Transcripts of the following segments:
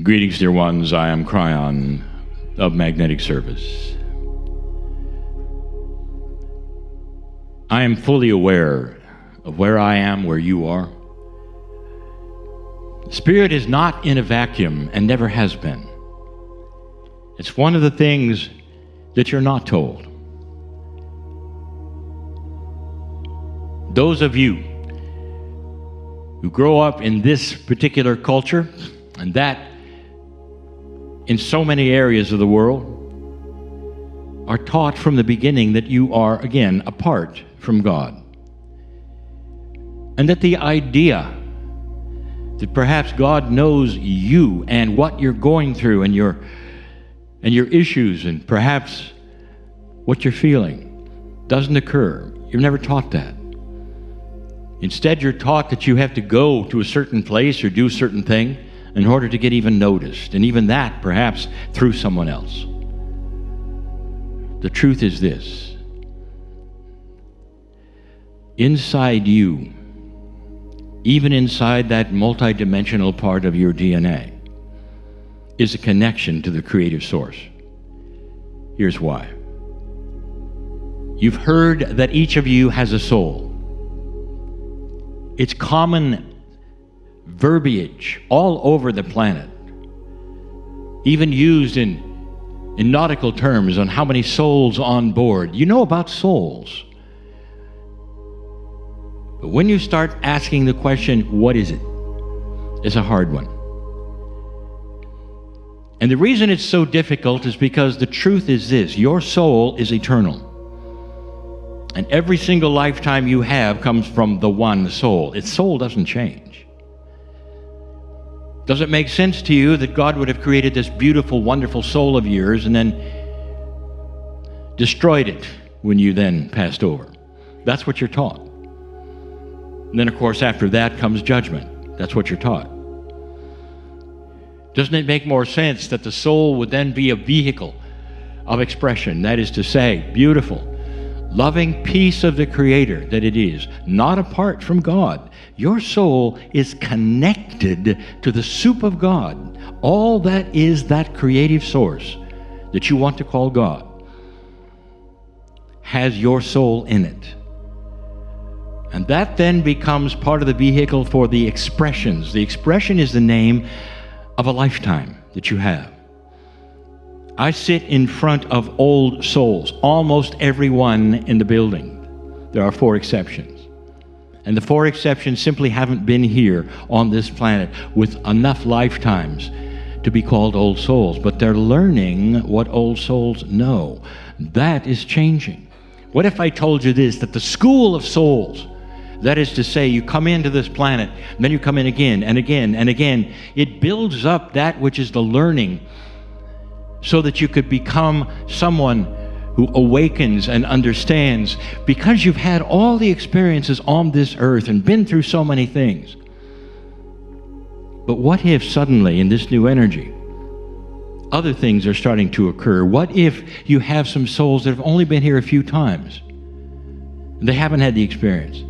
Greetings, dear ones. I am Kryon of Magnetic Service. I am fully aware of where I am, where you are. Spirit is not in a vacuum and never has been. It's one of the things that you're not told. Those of you who grow up in this particular culture and that in so many areas of the world are taught from the beginning that you are, again, apart from God. And that the idea that perhaps God knows you and what you're going through and your issues and perhaps what you're feeling doesn't occur. You're never taught that. Instead, you're taught that you have to go to a certain place or do a certain thing in order to get even noticed, and even that perhaps through someone else. The truth is this: inside you, even inside that multidimensional part of your DNA, is a connection to the creative source. Here's why. You've heard that each of you has a soul. It's common verbiage all over the planet, even used in nautical terms on how many souls on board. You know about souls. But when you start asking the question, what is it? It's a hard one. And the reason it's so difficult is because the truth is this: your soul is eternal. And every single lifetime you have comes from the one soul. Its soul doesn't change. Does it make sense to you that God would have created this beautiful, wonderful soul of yours and then destroyed it when you then passed over? That's what you're taught. And then, of course, after that comes judgment. That's what you're taught. Doesn't it make more sense that the soul would then be a vehicle of expression? That is to say, beautiful, loving piece of the Creator that it is, not apart from God. Your soul is connected to the soup of God. All that is that creative source that you want to call God has your soul in it. And that then becomes part of the vehicle for the expressions. The expression is the name of a lifetime that you have. I sit in front of old souls, almost everyone in the building. There are 4 exceptions. And the 4 exceptions simply haven't been here on this planet with enough lifetimes to be called old souls. But they're learning what old souls know. That is changing. What if I told you this, that the school of souls, that is to say, you come into this planet, and then you come in again and again and again, it builds up that which is the learning so that you could become someone who awakens and understands, because you've had all the experiences on this earth and been through so many things. But what if suddenly in this new energy, other things are starting to occur? What if you have some souls that have only been here a few times? They haven't had the experience.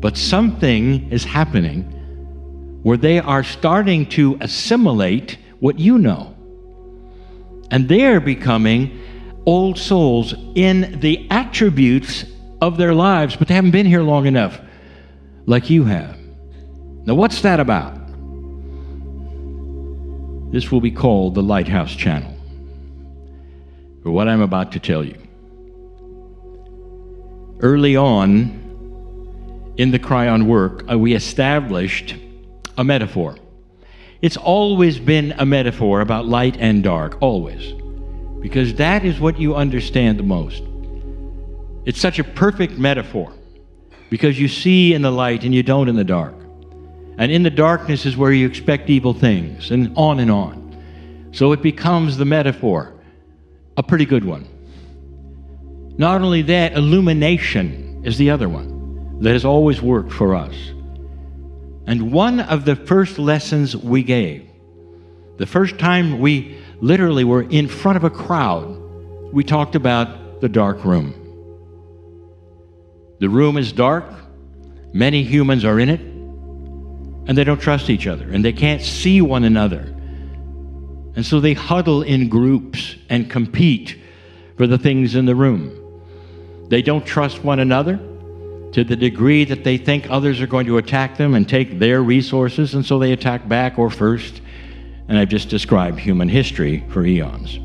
But something is happening where they are starting to assimilate what you know. And they're becoming old souls in the attributes of their lives, but they haven't been here long enough like you have. Now, what's that about? This will be called the Lighthouse Channel, for what I'm about to tell you. Early on in the Kryon work, we established a metaphor. It's always been a metaphor about light and dark, always, because that is what you understand the most. It's such a perfect metaphor because you see in the light and you don't in the dark. And in the darkness is where you expect evil things, and on and on. So it becomes the metaphor, a pretty good one. Not only that, illumination is the other one that has always worked for us. And one of the first lessons we gave, the first time we literally were in front of a crowd, we talked about the dark room. The room is dark, many humans are in it, and they don't trust each other, and they can't see one another. And so they huddle in groups and compete for the things in the room. They don't trust one another to the degree that they think others are going to attack them and take their resources, and so they attack back or first. And I've just described human history for eons.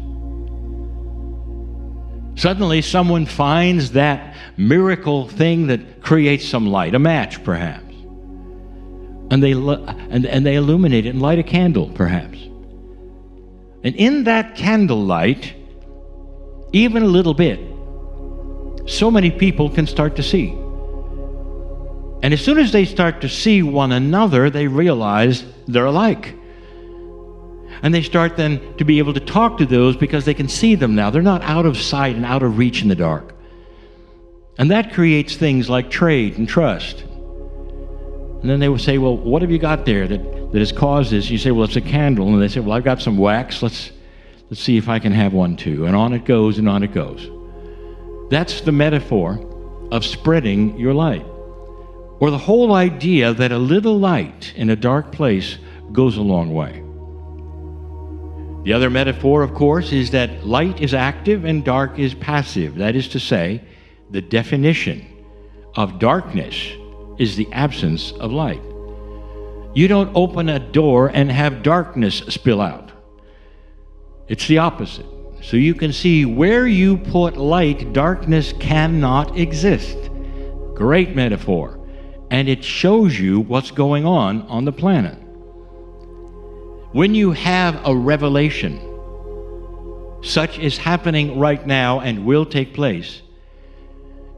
Suddenly, someone finds that miracle thing that creates some light, a match perhaps, and they illuminate it and light a candle perhaps. And in that candlelight, even a little bit, so many people can start to see. And as soon as they start to see one another, they realize they're alike. And they start then to be able to talk to those because they can see them now. They're not out of sight and out of reach in the dark. And that creates things like trade and trust. And then they will say, well, what have you got there that has caused this? You say, well, it's a candle. And they say, well, I've got some wax. Let's see if I can have one too. And on it goes and on it goes. That's the metaphor of spreading your light. Or the whole idea that a little light in a dark place goes a long way. The other metaphor, of course, is that light is active and dark is passive. That is to say, the definition of darkness is the absence of light. You don't open a door and have darkness spill out. It's the opposite. So you can see where you put light, darkness cannot exist. Great metaphor. And it shows you what's going on the planet. When you have a revelation, such is happening right now and will take place,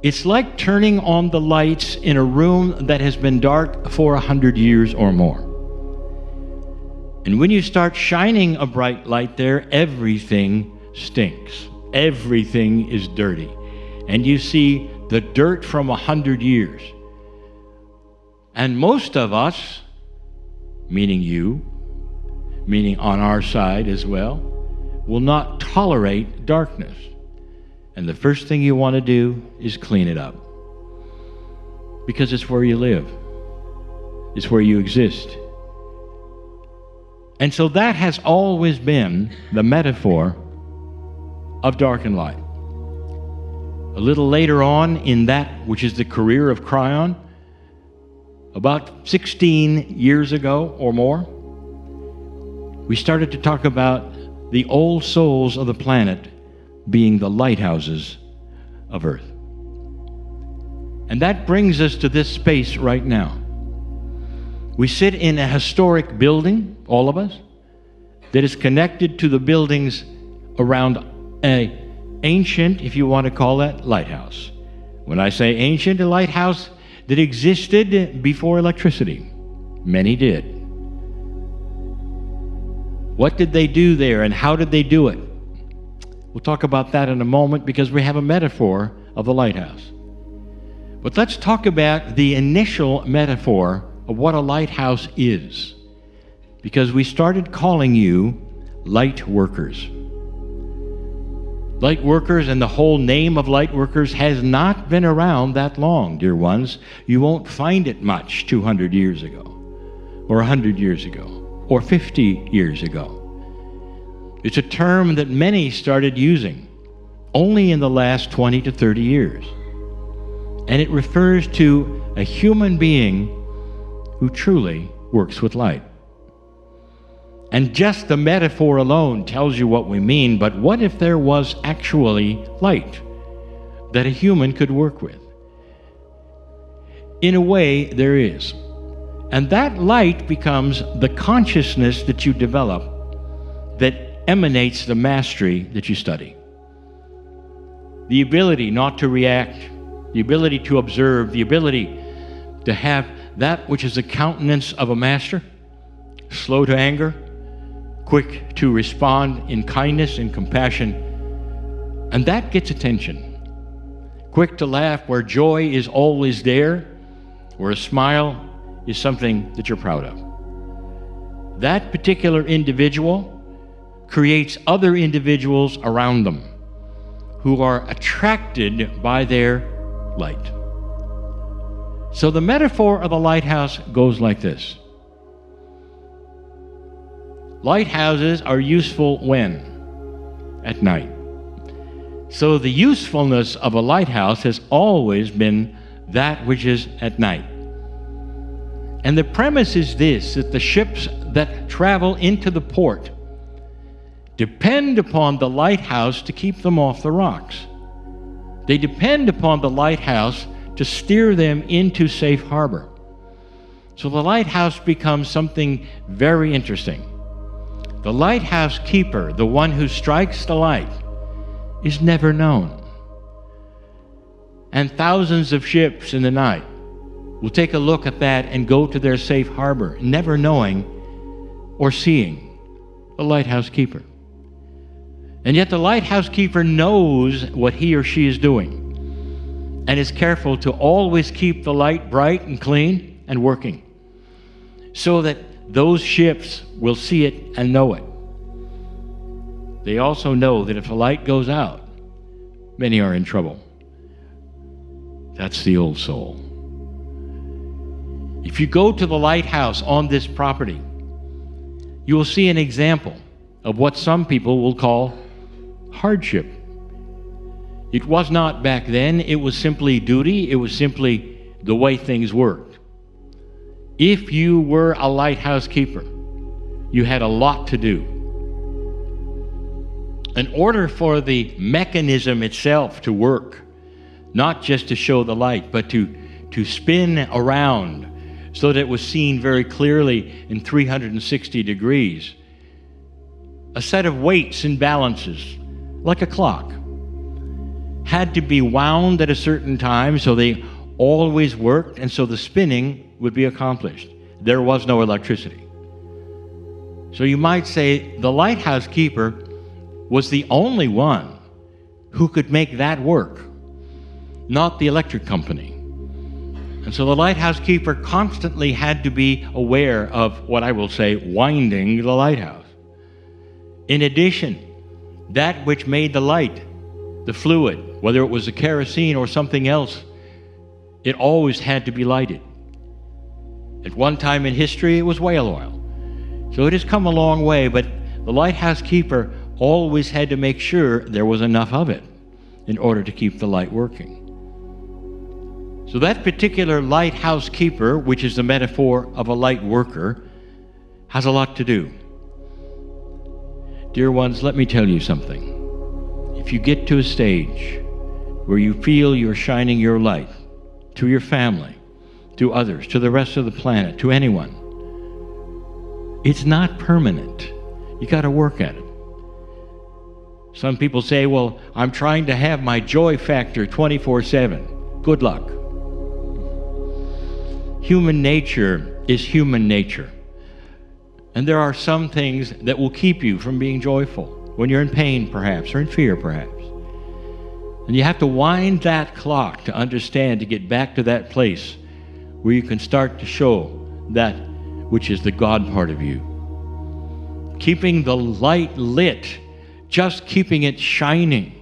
it's like turning on the lights in a room that has been dark for 100 years or more. And when you start shining a bright light there, everything stinks. Everything is dirty. And you see the dirt from 100 years. And most of us, meaning you, meaning on our side as well, will not tolerate darkness. And the first thing you want to do is clean it up. Because it's where you live. It's where you exist. And so that has always been the metaphor of dark and light. A little later on in that which is the career of Kryon, about 16 years ago or more, we started to talk about the old souls of the planet being the lighthouses of Earth. And that brings us to this space right now. We sit in a historic building, all of us, that is connected to the buildings around an ancient, if you want to call that, lighthouse. When I say ancient, a lighthouse that existed before electricity. Many did. What did they do there and how did they do it? We'll talk about that in a moment because we have a metaphor of the lighthouse. But let's talk about the initial metaphor of what a lighthouse is, because we started calling you light workers. Light workers, and the whole name of light workers has not been around that long, dear ones. You won't find it much 200 years ago, or 100 years ago, or 50 years ago. It's a term that many started using only in the last 20 to 30 years. And it refers to a human being who truly works with light. And just the metaphor alone tells you what we mean, but what if there was actually light that a human could work with? In a way, there is. And that light becomes the consciousness that you develop that emanates the mastery that you study. The ability not to react, the ability to observe, the ability to have that which is the countenance of a master, slow to anger, quick to respond in kindness and compassion, and that gets attention. Quick to laugh where joy is always there, where a smile is something that you're proud of. That particular individual creates other individuals around them who are attracted by their light. So the metaphor of the lighthouse goes like this. Lighthouses are useful when? At night. So the usefulness of a lighthouse has always been that which is at night. And the premise is this, that the ships that travel into the port depend upon the lighthouse to keep them off the rocks. They depend upon the lighthouse to steer them into safe harbor. So the lighthouse becomes something very interesting. The lighthouse keeper, the one who strikes the light, is never known. And thousands of ships in the night will take a look at that and go to their safe harbor, never knowing or seeing the lighthouse keeper. And yet the lighthouse keeper knows what he or she is doing and is careful to always keep the light bright and clean and working so that those ships will see it and know it. They also know that if the light goes out, many are in trouble. That's the old soul. If you go to the lighthouse on this property, you will see an example of what some people will call hardship. It was not back then. It was simply duty. It was simply the way things worked. If you were a lighthouse keeper, you had a lot to do. In order for the mechanism itself to work, not just to show the light, but to spin around so that it was seen very clearly in 360 degrees, a set of weights and balances, like a clock, had to be wound at a certain time so they always worked, and so the spinning would be accomplished. There was no electricity. So you might say the lighthouse keeper was the only one who could make that work, not the electric company. And so the lighthouse keeper constantly had to be aware of what I will say, winding the lighthouse. In addition, that which made the light, the fluid, whether it was a kerosene or something else, it always had to be lighted. At one time in history, it was whale oil. So it has come a long way, but the lighthouse keeper always had to make sure there was enough of it in order to keep the light working. So that particular lighthouse keeper, which is the metaphor of a light worker, has a lot to do. Dear ones, let me tell you something. If you get to a stage where you feel you're shining your light to your family, to others, to the rest of the planet, to anyone, it's not permanent. You got to work at it. Some people say, well, I'm trying to have my joy factor 24/7. Good luck. Human nature is human nature. And there are some things that will keep you from being joyful when you're in pain, perhaps, or in fear, perhaps. And you have to wind that clock to understand, to get back to that place where you can start to show that which is the God part of you. Keeping the light lit, just keeping it shining.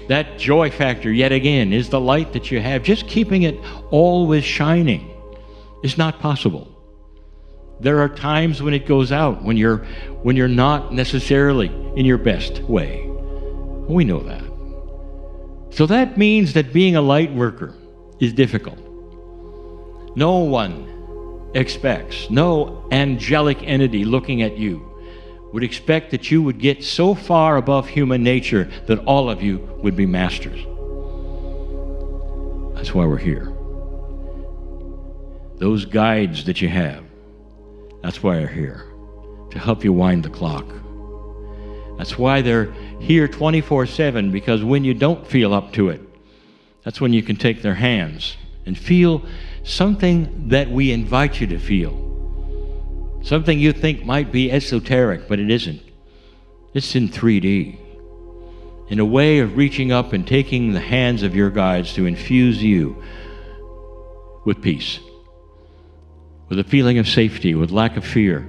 That joy factor, yet again, is the light that you have. Just keeping it always shining is not possible. There are times when it goes out, when you're not necessarily in your best way. We know that. So that means that being a light worker is difficult. No one expects, no angelic entity looking at you would expect that you would get so far above human nature that all of you would be masters. That's why we're here. Those guides that you have, that's why they're here, to help you wind the clock. That's why they're here 24/7, because when you don't feel up to it, that's when you can take their hands and feel something that we invite you to feel. Something you think might be esoteric, but it isn't. It's in 3D. In a way of reaching up and taking the hands of your guides to infuse you with peace, with a feeling of safety, with lack of fear.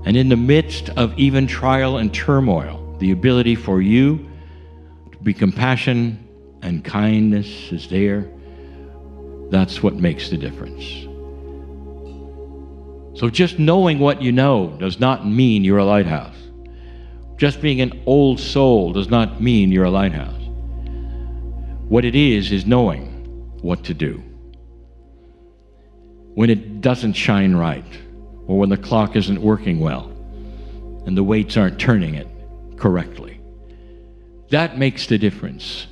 And in the midst of even trial and turmoil, the ability for you to be compassion and kindness is there. That's what makes the difference. So just knowing what you know does not mean you're a lighthouse. Just being an old soul does not mean you're a lighthouse. What it is knowing what to do when it doesn't shine right, or when the clock isn't working well and the weights aren't turning it correctly. That makes the difference.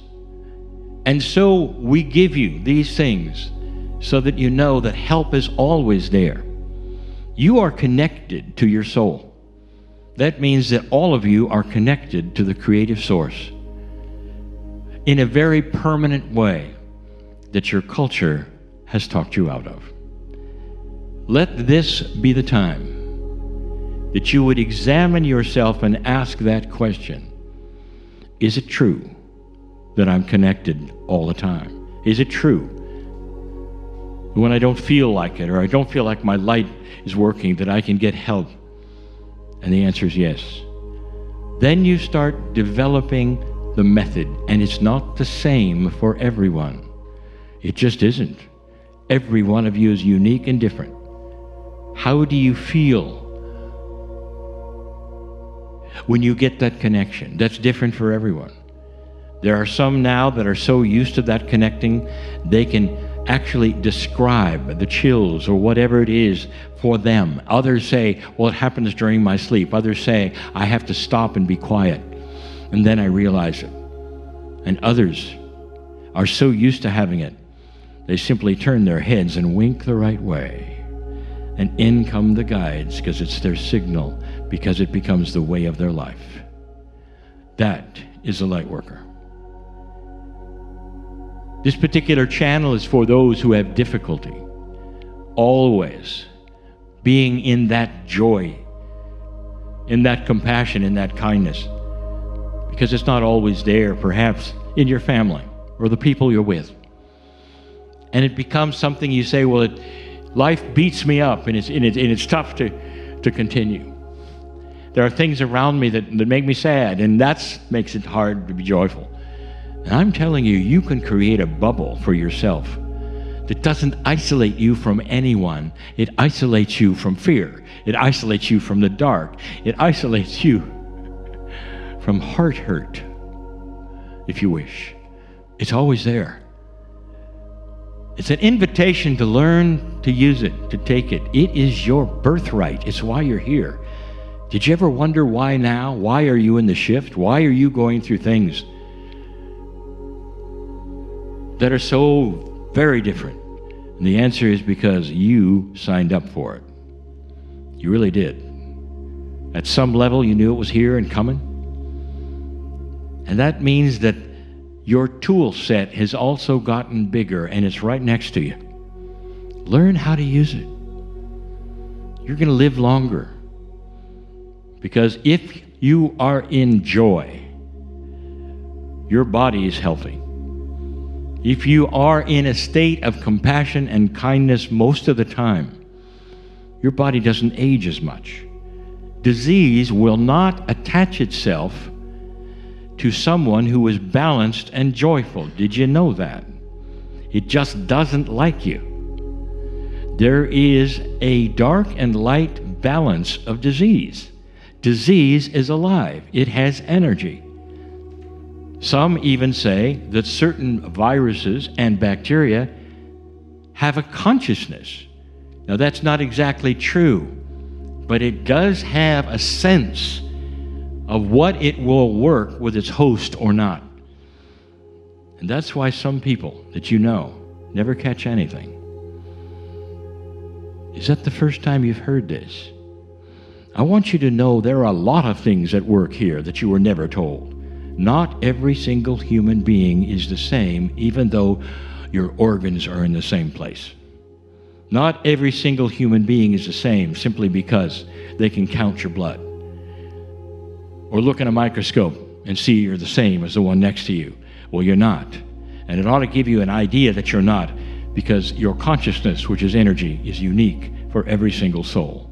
And so we give you these things so that you know that help is always there. You are connected to your soul. That means that all of you are connected to the creative source in a very permanent way that your culture has talked you out of. Let this be the time that you would examine yourself and ask that question. Is it true that I'm connected all the time? Is it true when I don't feel like it, or I don't feel like my light is working, that I can get help? And the answer is yes. Then you start developing the method, and it's not the same for everyone. It just isn't. Every one of you is unique and different. How do you feel when you get that connection? That's different for everyone. There are some now that are so used to that connecting, they can actually describe the chills or whatever it is for them. Others say, well, it happens during my sleep. Others say, I have to stop and be quiet, and then I realize it. And others are so used to having it, they simply turn their heads and wink the right way. And in come the guides, because it's their signal, because it becomes the way of their life. That is a light worker. This particular channel is for those who have difficulty always being in that joy, in that compassion, in that kindness, because it's not always there, perhaps in your family or the people you're with. And it becomes something you say, well, life beats me up, and it's tough to continue. There are things around me that make me sad, and that makes it hard to be joyful. And I'm telling you, you can create a bubble for yourself that doesn't isolate you from anyone. It isolates you from fear. It isolates you from the dark. It isolates you from heart hurt, if you wish. It's always there. It's an invitation to learn to use it, to take it. It is your birthright. It's why you're here. Did you ever wonder why now? Why are you in the shift? Why are you going through things that are so very different? And the answer is because you signed up for it. You really did. At some level, you knew it was here and coming. And that means that your tool set has also gotten bigger, and it's right next to you. Learn how to use it. You're going to live longer. Because if you are in joy, your body is healthy. If you are in a state of compassion and kindness most of the time, your body doesn't age as much. Disease will not attach itself to someone who is balanced and joyful. Did you know that? It just doesn't like you. There is a dark and light balance of disease. Disease is alive. It has energy. Some even say that certain viruses and bacteria have a consciousness. Now, that's not exactly true, but it does have a sense of what it will work with its host or not. And that's why some people that you know never catch anything. Is that the first time you've heard this? I want you to know there are a lot of things at work here that you were never told. Not every single human being is the same, even though your organs are in the same place. Not every single human being is the same simply because they can count your blood or look in a microscope and see you're the same as the one next to you. Well, you're not. And it ought to give you an idea that you're not, because your consciousness, which is energy, is unique for every single soul.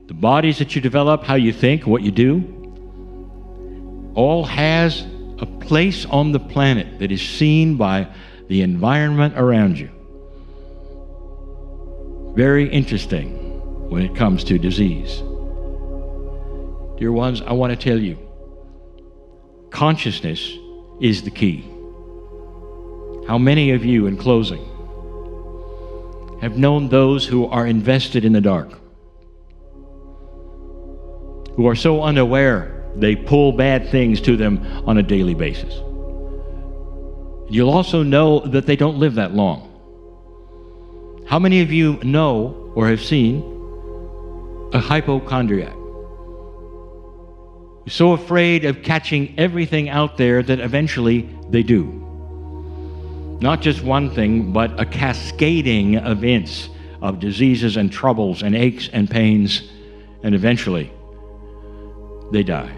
The bodies that you develop, how you think, what you do, all has a place on the planet that is seen by the environment around you. Very interesting when it comes to disease. Dear ones, I want to tell you, consciousness is the key. How many of you, in closing, have known those who are invested in the dark, who are so unaware they pull bad things to them on a daily basis? You'll also know that they don't live that long. How many of you know or have seen a hypochondriac who's so afraid of catching everything out there that eventually they do? Not just one thing, but a cascading events of diseases and troubles and aches and pains, and eventually they die.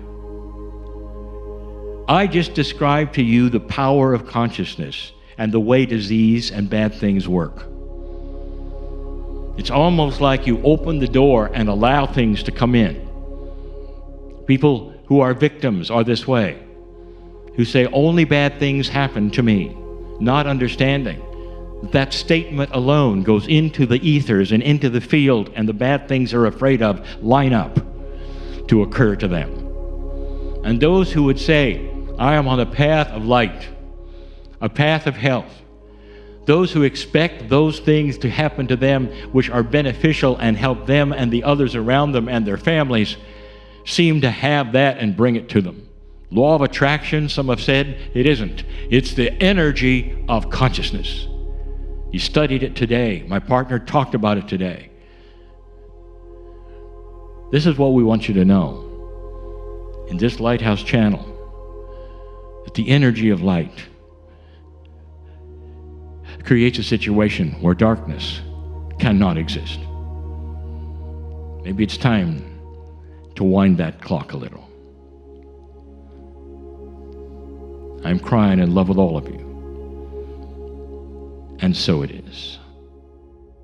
I just described to you the power of consciousness and the way disease and bad things work. It's almost like you open the door and allow things to come in. People who are victims are this way, who say only bad things happen to me, not understanding that statement alone goes into the ethers and into the field, and the bad things they're afraid of line up to occur to them. And those who would say, I am on a path of light, a path of health, those who expect those things to happen to them which are beneficial and help them and the others around them and their families, seem to have that and bring it to them. Law of attraction, some have said, it isn't. It's the energy of consciousness. You studied it today. My partner talked about it today. This is what we want you to know in this Lighthouse channel, that the energy of light creates a situation where darkness cannot exist. Maybe it's time to wind that clock a little. I'm crying in love with all of you. And so it is.